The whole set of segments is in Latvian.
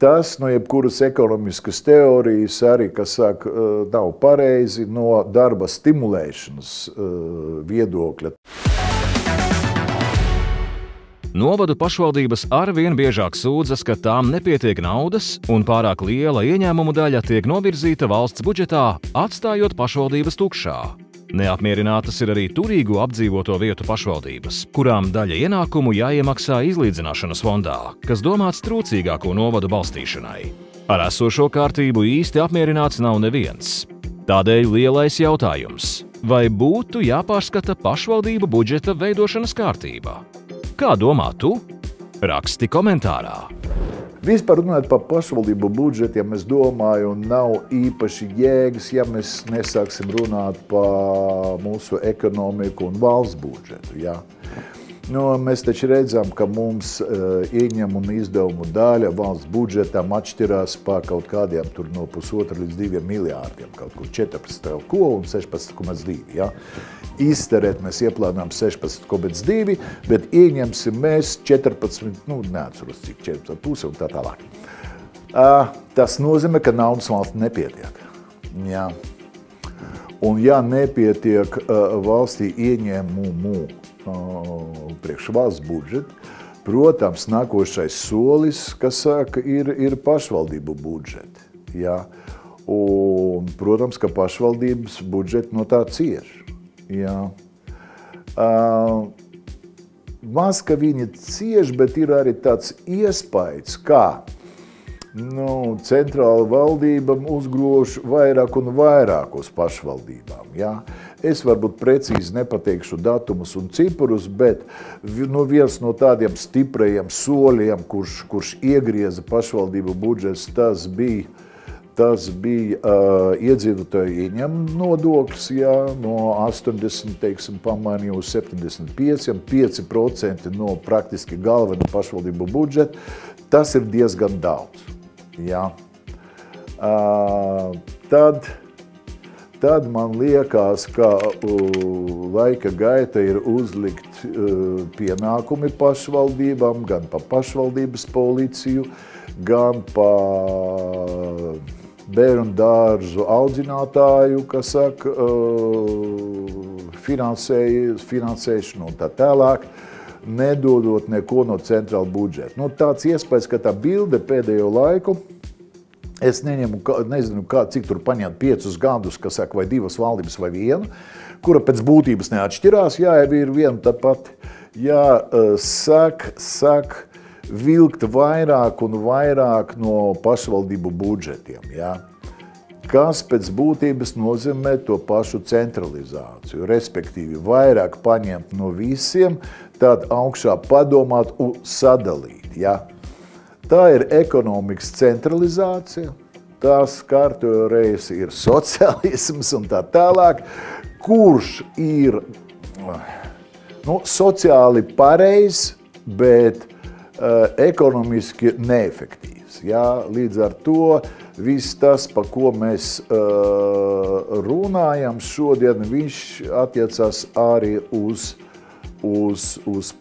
tas no jebkuras ekonomiskas teorijas arī, kas saka, nav pareizi no darba stimulēšanas viedokļa. Novadu pašvaldības arvien biežāk sūdzas, ka tām nepietiek naudas un pārāk liela ieņēmumu daļa tiek novirzīta valsts budžetā, atstājot pašvaldības tukšā. Neapmierinātas ir arī turīgo apdzīvoto vietu pašvaldības, kurām daļa ienākumu jāiemaksā izlīdzināšanas fondā, kas domāts trūcīgāko novadu balstīšanai. Ar esošo kārtību īsti apmierināts nav neviens. Tādēļ lielais jautājums – vai būtu jāpārskata pašvaldību budžeta veidošanas kārtība? Kā domā tu? Raksti komentārā. Vispār runājot par pašvaldību budžetiem, es domāju, nav īpaši jēgas, ja mēs nesāksim runāt par mūsu ekonomiku un valsts budžetu. Ja? Mēs taču redzam, ka mums ieņem un izdevumu daļa valsts budžetam atšķirās par kaut kādiem tur no 1,5 līdz 2 miljārdiem, kaut kur 14 un 16,2. Ja? Izterēt mēs ieplānām 16,2, bet ieņemsim mēs 14, neatceros cik 14,5 un tā tālāk. Tas nozīmē, ka naudas valsts nepietiek. Jā. Un ja nepietiek valstī ieņēmumu priekš valsts budžeta, protams, nākošais solis, kas saka, ir pašvaldību budžeti. Jā. Un, protams, ka pašvaldības budžeti no tā cieš. Jā. Maz, ka viņi cieš, bet ir arī tāds iespējas, kā centrāla valdība uzgrož vairāk un vairāk uz pašvaldībām. Jā. Es varbūt precīzi nepateikšu datumus un ciparus, bet viens no tādiem stiprajiem soļiem, kurš iegrieza pašvaldību budžets, tas bija iedzīvotāju ieņēmumu nodoklis, jā, no 80, teiksim, pamainīja uz 75, 5% no praktiski galvena pašvaldību budžeta. Tas ir diezgan daudz. Jā. Tad man liekas, ka laika gaita ir uzlikt pienākumi pašvaldībām, gan pa pašvaldības policiju, gan pa bērnu dārzu audzinātāju, kas saka, finansēšanu un tā tālāk, nedodot neko no centrāla budžeta. Tāds iespējas, ka tā bilde pēdējo laiku, es nezinu, cik tur paņemt 5 gadus, kas saka, vai 2 valdības vai 1, kura pēc būtības neatšķirās, jā, ir viena tāpat, jā, saka, vilkt vairāk un vairāk no pašvaldību budžetiem, jā, kas pēc būtības nozīmē to pašu centralizāciju, respektīvi vairāk paņemt no visiem, tad augšā padomāt un sadalīt, jā. Tā ir ekonomikas centralizācija, tās kārtējo reizi ir sociālisms un tā tālāk, kurš ir sociāli pareizs, bet ekonomiski neefektīvs. Jā, līdz ar to viss tas, pa ko mēs runājam šodien, viņš attiecās arī uz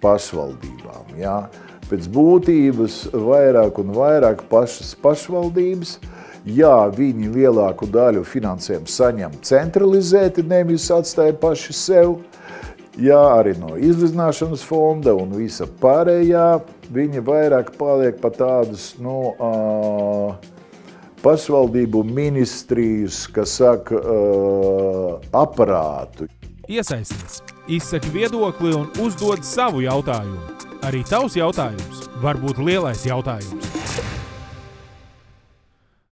pašvaldībām. Jā. Pēc būtības vairāk un vairāk pašas pašvaldības, jā, viņi lielāku daļu finansējumu saņem centralizēti, nevis atstāja paši sev. Jā, arī no izlīdzināšanas fonda un visa pārējā, viņi vairāk paliek pa tādus, pašvaldību ministrijas, kas saka, aparātu. Iesaisties, izsaki viedokli un uzdod savu jautājumu. Arī tavs jautājums var būt lielais jautājums.